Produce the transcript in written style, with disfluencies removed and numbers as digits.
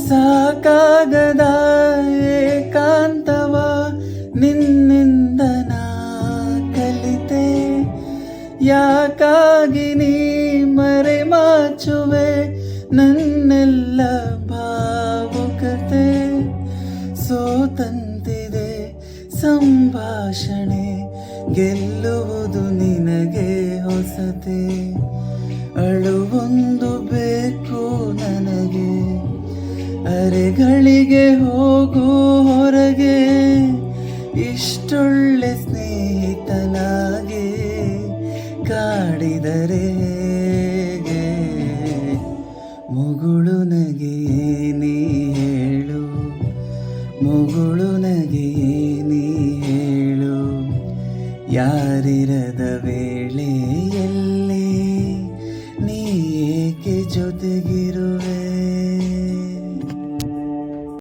ಸಾಕಾಗದ ಏಕಾಂತವ ನಿನ್ನಿಂದ ನಾ ಕಲಿತೆ. ಯಾಕಾಗಿ ನೀ ಮರೆಮಾಚುವೆ ನನ್ನೆಲ್ಲ ಭಾವುಕತೆ. ಸೋತಂತಿದೆ ಸಂಭಾಷಣೆ, ಗೆಲ್ಲುವುದು ನಿನಗೆ ಹೊಸತೆ. ಅಳುವೊಂದು ಬೇಕು ನನಗೆ, ಅರೆಗಳಿಗೆ ಹೋಗು ಹೊರಗೆ. ಇಷ್ಟೊಳ್ಳೆ ಸ್ನೇಹಿತನಾಗಿ ಕಾಡಿದರೆ ಹೇಗೆ? ಮುಗುಳು ನಗೆ ನೀ ಹೇಳು, ಮುಗುಳು ನಗೆ ನೀ ಹೇಳು. ಯಾರಿರದ ವೇಳೆಯಲ್ಲಿ ನೀ ಏಕೆ ಜೊತೆಗಿರುವೆ?